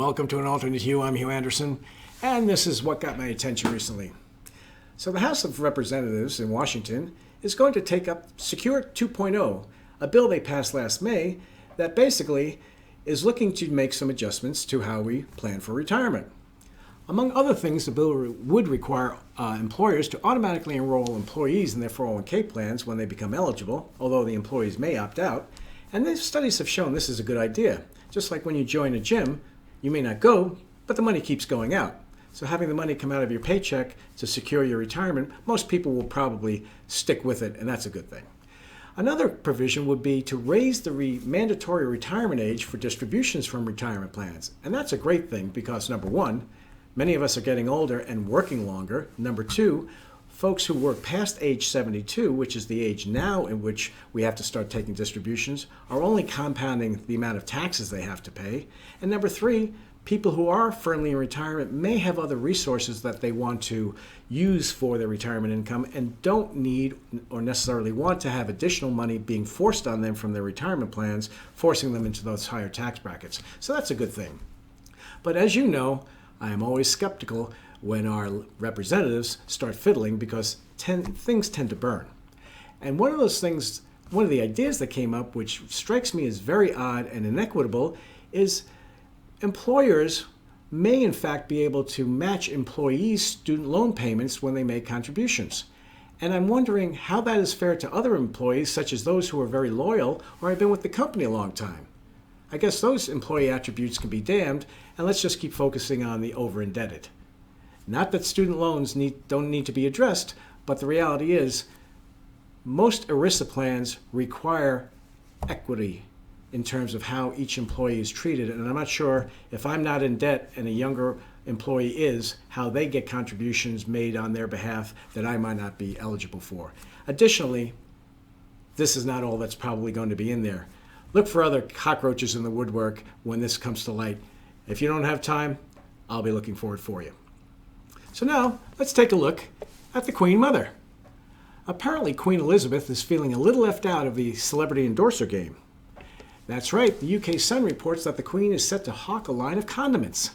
welcome to an Alternate Hue. I'm Hugh Anderson, and this is what got my attention recently. So the House of Representatives in Washington is going to take up Secure 2.0, a bill they passed last May that basically is looking to make some adjustments to how we plan for retirement. Among other things, the bill would require employers to automatically enroll employees in their 401k plans when they become eligible, although the employees may opt out. And the studies have shown this is a good idea. Just like when you join a gym, you may not go, but the money keeps going out. So having the money come out of your paycheck to secure your retirement, most people will probably stick with it, and that's a good thing. Another provision would be to raise the mandatory retirement age for distributions from retirement plans. And that's a great thing because, number one, many of us are getting older and working longer. Number two, folks who work past age 72, which is the age now in which we have to start taking distributions, are only compounding the amount of taxes they have to pay. And number three, people who are firmly in retirement may have other resources that they want to use for their retirement income and don't need or necessarily want to have additional money being forced on them from their retirement plans, forcing them into those higher tax brackets. So that's a good thing. But as you know, I am always skeptical when our representatives start fiddling because things tend to burn. And one of the ideas that came up, which strikes me as very odd and inequitable, is employers may in fact be able to match employees' student loan payments when they make contributions. And I'm wondering how that is fair to other employees, such as those who are very loyal or have been with the company a long time. I guess those employee attributes can be damned, and let's just keep focusing on the over-indebted. Not that student loans don't need to be addressed, but the reality is most ERISA plans require equity in terms of how each employee is treated. And I'm not sure if I'm not in debt and a younger employee is, how they get contributions made on their behalf that I might not be eligible for. Additionally, this is not all that's probably going to be in there. Look for other cockroaches in the woodwork when this comes to light. If you don't have time, I'll be looking for it for you. So now, let's take a look at the Queen Mother. Apparently, Queen Elizabeth is feeling a little left out of the celebrity endorser game. That's right, the UK Sun reports that the Queen is set to hawk a line of condiments.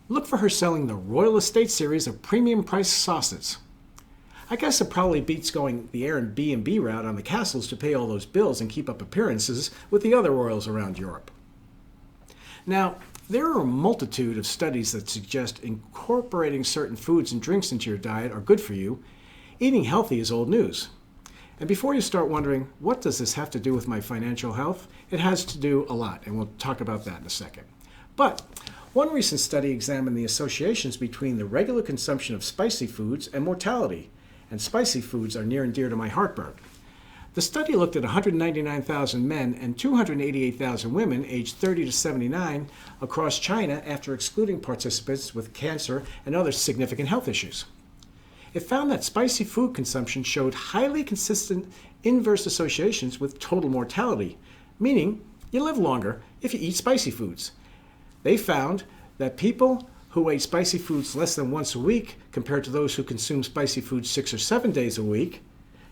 Look for her selling the Royal Estate series of premium-priced sauces. I guess it probably beats going the Airbnb route on the castles to pay all those bills and keep up appearances with the other royals around Europe. Now, there are a multitude of studies that suggest incorporating certain foods and drinks into your diet are good for you. Eating healthy is old news. And before you start wondering, what does this have to do with my financial health? It has to do a lot, and we'll talk about that in a second. But one recent study examined the associations between the regular consumption of spicy foods and mortality. And spicy foods are near and dear to my heartburn. The study looked at 199,000 men and 288,000 women aged 30 to 79 across China after excluding participants with cancer and other significant health issues. It found that spicy food consumption showed highly consistent inverse associations with total mortality, meaning you live longer if you eat spicy foods. They found that people who ate spicy foods less than once a week compared to those who consume spicy foods 6 or 7 days a week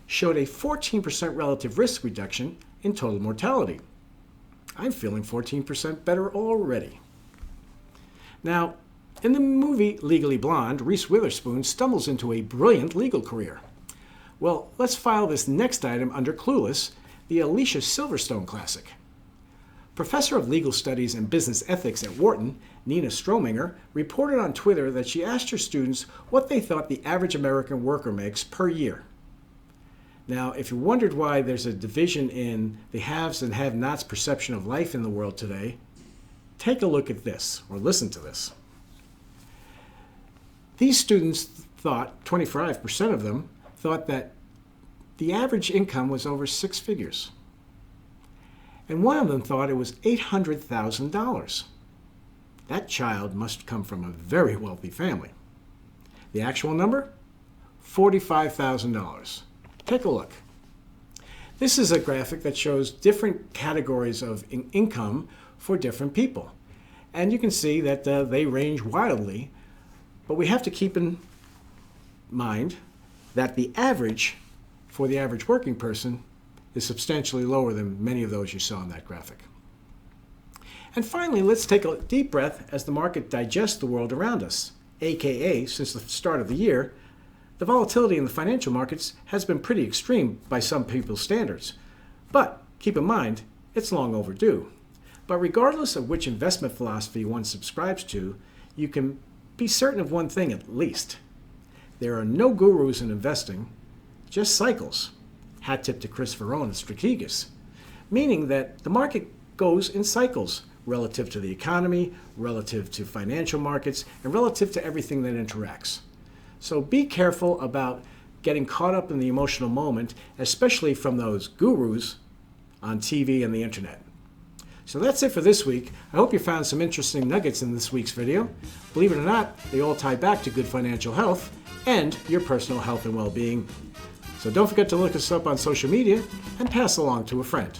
showed a 14% relative risk reduction in total mortality. I'm feeling 14% better already. Now, in the movie Legally Blonde, Reese Witherspoon stumbles into a brilliant legal career. Well, let's file this next item under Clueless, the Alicia Silverstone classic. Professor of Legal Studies and Business Ethics at Warton, Nina Strominger, reported on Twitter that she asked her students what they thought the average American worker makes per year. Now, if you wondered why there's a division in the haves and have-nots perception of life in the world today, take a look at this, or listen to this. These students thought, 25% of them, thought that the average income was over 6 figures. And one of them thought it was $800,000. That child must come from a very wealthy family. The actual number? $45,000. Take a look. This is a graphic that shows different categories of income for different people. And you can see that they range wildly, but we have to keep in mind that the average for the average working person is substantially lower than many of those you saw in that graphic. And finally, let's take a deep breath as the market digests the world around us, aka since the start of the year, the volatility in the financial markets has been pretty extreme by some people's standards. But keep in mind, it's long overdue. But regardless of which investment philosophy one subscribes to, you can be certain of one thing at least. There are no gurus in investing, just cycles. Hat tip to Chris Verone and Strategas. Meaning that the market goes in cycles relative to the economy, relative to financial markets, and relative to everything that interacts. So be careful about getting caught up in the emotional moment, especially from those gurus on TV and the internet. So that's it for this week. I hope you found some interesting nuggets in this week's video. Believe it or not, they all tie back to good financial health and your personal health and well-being. So don't forget to look us up on social media and pass along to a friend.